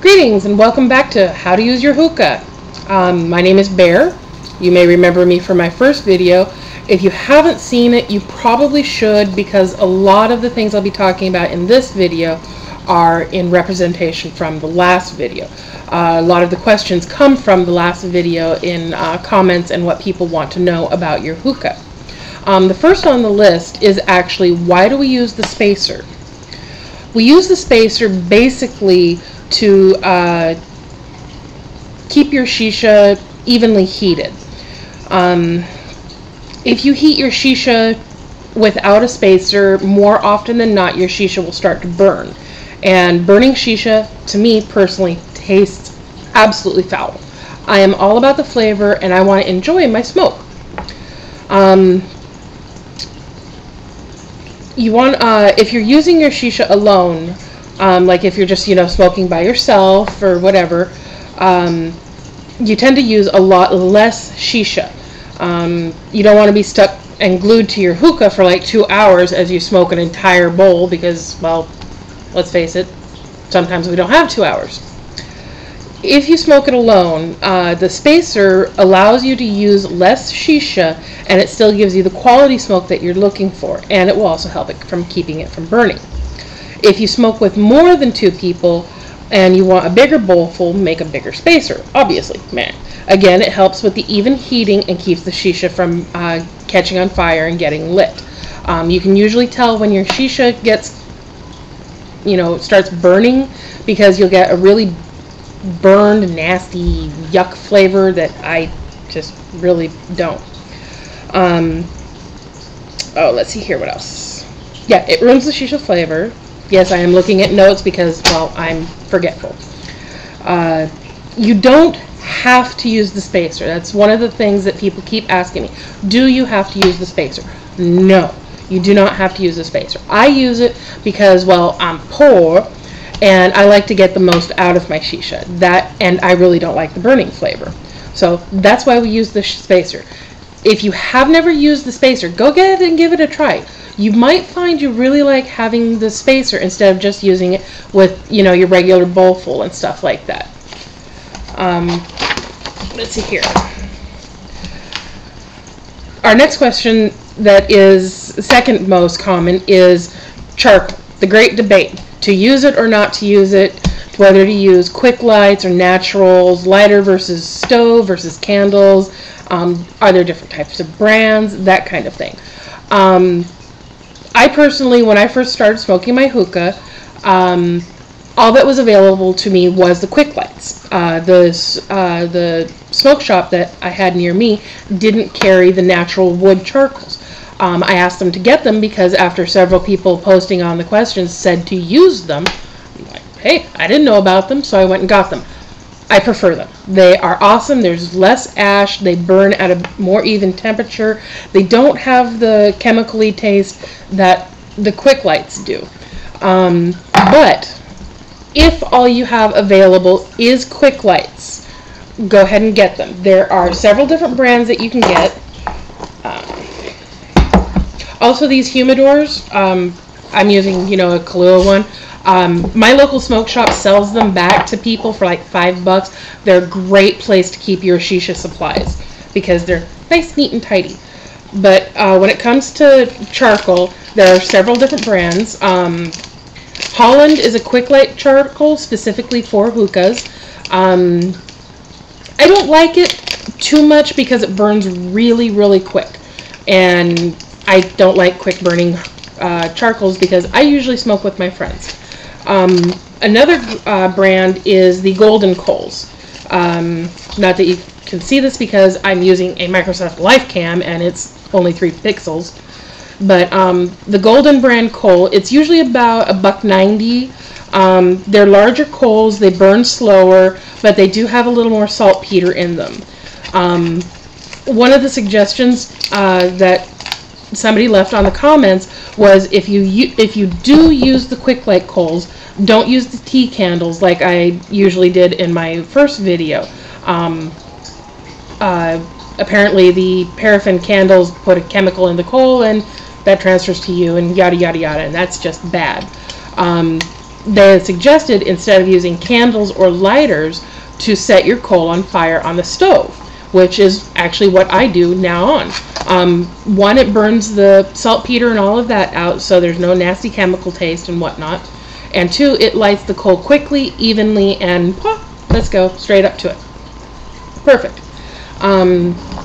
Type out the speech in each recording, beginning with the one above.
Greetings and welcome back to How to Use Your Hookah. My name is Bear. You may remember me from my first video. If you haven't seen it, you probably should, because a lot of the things I'll be talking about in this video are in representation from the last video. A lot of the questions come from the last video in comments and what people want to know about your hookah. The first on the list is actually, why do we use the spacer? We use the spacer basically to keep your shisha evenly heated. If you heat your shisha without a spacer, more often than not your shisha will start to burn. And burning shisha, to me personally, tastes absolutely foul. I am all about the flavor and I want to enjoy my smoke. If you're using your shisha alone, like if you're just, smoking by yourself or whatever, you tend to use a lot less shisha. You don't want to be stuck and glued to your hookah for like 2 hours as you smoke an entire bowl because, well, let's face it, sometimes we don't have 2 hours. If you smoke it alone, the spacer allows you to use less shisha and it still gives you the quality smoke that you're looking for, and it will also help it from keeping it from burning. If you smoke with more than 2 people and you want a bigger bowl full, make a bigger spacer, obviously. Again, it helps with the even heating and keeps the shisha from catching on fire and getting lit. You can usually tell when your shisha gets, starts burning, because you'll get a really burned, nasty, yuck flavor that I just really don't. Let's see here, what else? Yeah, it ruins the shisha flavor. Yes, I am looking at notes because, well, I'm forgetful. You don't have to use the spacer. That's one of the things that people keep asking me. Do you have to use the spacer? No, you do not have to use the spacer. I use it because, well, I'm poor and I like to get the most out of my shisha. And I really don't like the burning flavor. So that's why we use the spacer. If you have never used the spacer, go get it and give it a try. You might find you really like having the spacer instead of just using it with, your regular bowl full and stuff like that. Let's see here. Our next question that is second most common is charcoal. The great debate, to use it or not to use it, whether to use quick lights or naturals, lighter versus stove versus candles, are there different types of brands, that kind of thing. I personally, when I first started smoking my hookah, all that was available to me was the quick lights. The smoke shop that I had near me didn't carry the natural wood charcoals. I asked them to get them because after several people posting on the questions said to use them, I'm like, hey, I didn't know about them, so I went and got them. I prefer them. They are awesome. There's less ash. They burn at a more even temperature. They don't have the chemically taste that the quick lights do. But if all you have available is quick lights, go ahead and get them. There are several different brands that you can get. Also, these humidors, I'm using, a Kahlua one. My local smoke shop sells them back to people for like $5. They're a great place to keep your shisha supplies because they're nice, neat, and tidy. But when it comes to charcoal, there are several different brands. Holland is a quick light charcoal specifically for hookahs. I don't like it too much because it burns really, really quick. And I don't like quick burning charcoals because I usually smoke with my friends. Another brand is the golden coals. Not that you can see this because I'm using a Microsoft LifeCam and it's only 3 pixels. But the golden brand coal, it's usually about $1.90. They're larger coals, they burn slower, but they do have a little more saltpeter in them. One of the suggestions that somebody left on the comments was if you do use the quick light coals, don't use the tea candles like I usually did in my first video. Apparently the paraffin candles put a chemical in the coal and that transfers to you and yada yada yada, and that's just bad. they suggested, instead of using candles or lighters, to set your coal on fire on the stove, which is actually what I do now on. One, it burns the saltpeter and all of that out, so there's no nasty chemical taste and whatnot. And two, it lights the coal quickly, evenly, and pop, let's go straight up to it. Perfect.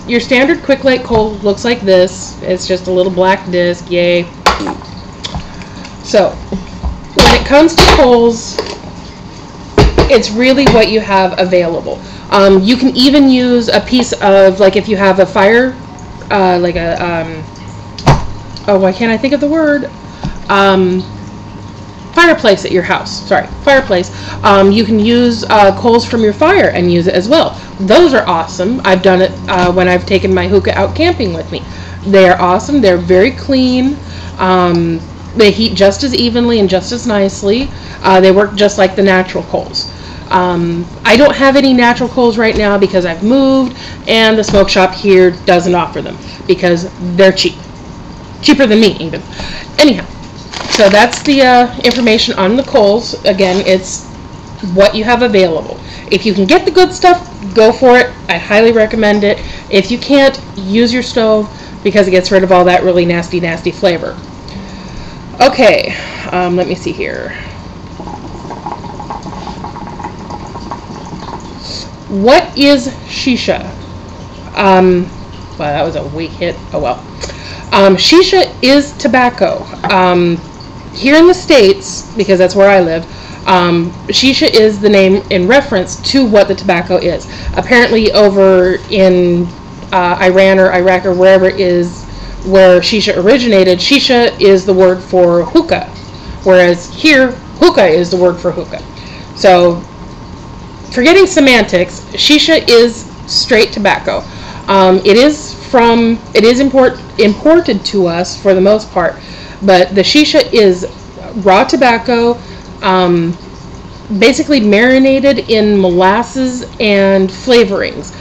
Your standard quick light coal looks like this. It's just a little black disc, yay. So, when it comes to coals, it's really what you have available. You can even use a piece of, like if you have a fire, like a, oh, why can't I think of the word? Fireplace at your house. Sorry, fireplace. You can use coals from your fire and use it as well. Those are awesome. I've done it when I've taken my hookah out camping with me. They are awesome. They're very clean. They heat just as evenly and just as nicely. They work just like the natural coals. I don't have any natural coals right now because I've moved, and the smoke shop here doesn't offer them because they're cheap. Cheaper than me, even. Anyhow, so that's the information on the coals. Again, it's what you have available. If you can get the good stuff, go for it. I highly recommend it. If you can't, use your stove because it gets rid of all that really nasty, nasty flavor. Okay, let me see here. What is shisha? Well, that was a weak hit. Oh well. Shisha is tobacco. Here in the States, because that's where I live, shisha is the name in reference to what the tobacco is. Apparently over in Iran or Iraq or wherever it is where shisha originated, shisha is the word for hookah, whereas here, hookah is the word for hookah. So, forgetting semantics, shisha is straight tobacco. It is imported to us for the most part, but the shisha is raw tobacco, basically marinated in molasses and flavorings.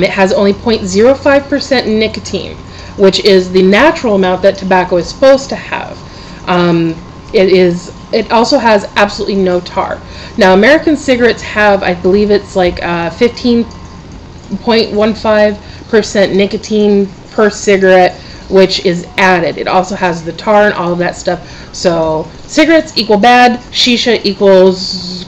It has only 0.05% nicotine, which is the natural amount that tobacco is supposed to have. It also has absolutely no tar. Now, American cigarettes have, I believe it's like 15.15% nicotine per cigarette, which is added. It also has the tar and all of that stuff. So, cigarettes equal bad, shisha equals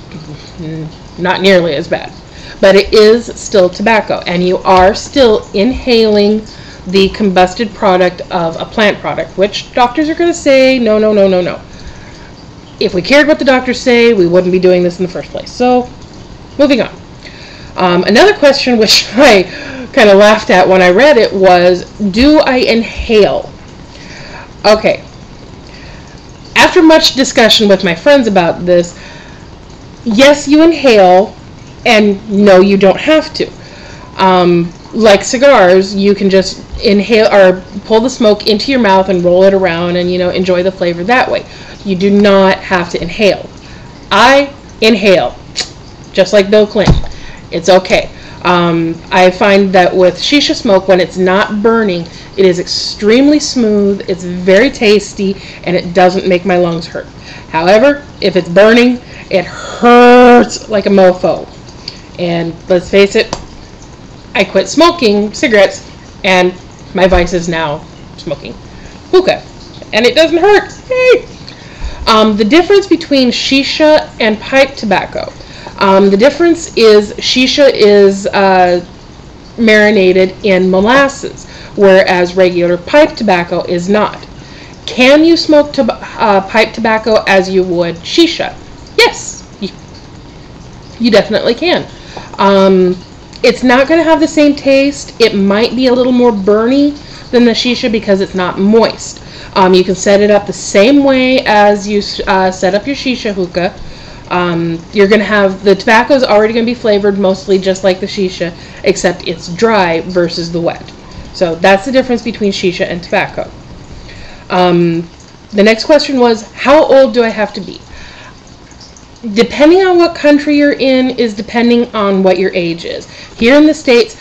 not nearly as bad. But it is still tobacco, and you are still inhaling the combusted product of a plant product, which doctors are going to say, no, no, no, no, no. If we cared what the doctors say, we wouldn't be doing this in the first place. So, moving on. Another question which I kind of laughed at when I read it was, do I inhale? Okay. After much discussion with my friends about this, yes, you inhale, and no, you don't have to. Like cigars, you can just inhale or pull the smoke into your mouth and roll it around and, you know, enjoy the flavor that way. You do not have to inhale. I inhale, just like Bill Clinton. It's okay. I find that with shisha smoke, when it's not burning, it is extremely smooth, it's very tasty, and it doesn't make my lungs hurt. However, if it's burning, it hurts like a mofo. And let's face it, I quit smoking cigarettes, and my vice is now smoking hookah. And it doesn't hurt. Hey! The difference between shisha and pipe tobacco. The difference is shisha is marinated in molasses, whereas regular pipe tobacco is not. Can you smoke pipe tobacco as you would shisha? Yes, you definitely can. It's not going to have the same taste. It might be a little more burny than the shisha because it's not moist. You can set it up the same way as you set up your shisha hookah. You're going to have, the tobacco is already going to be flavored mostly just like the shisha, except it's dry versus the wet. So that's the difference between shisha and tobacco. The next question was, how old do I have to be? Depending on what country you're in is depending on what your age is. Here in the States,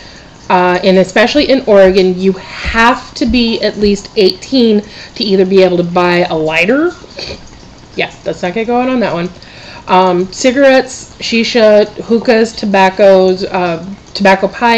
and especially in Oregon, you have to be at least 18 to either be able to buy a lighter. Yeah, let's not get going on that one. Cigarettes, shisha, hookahs, tobaccos, tobacco pipes,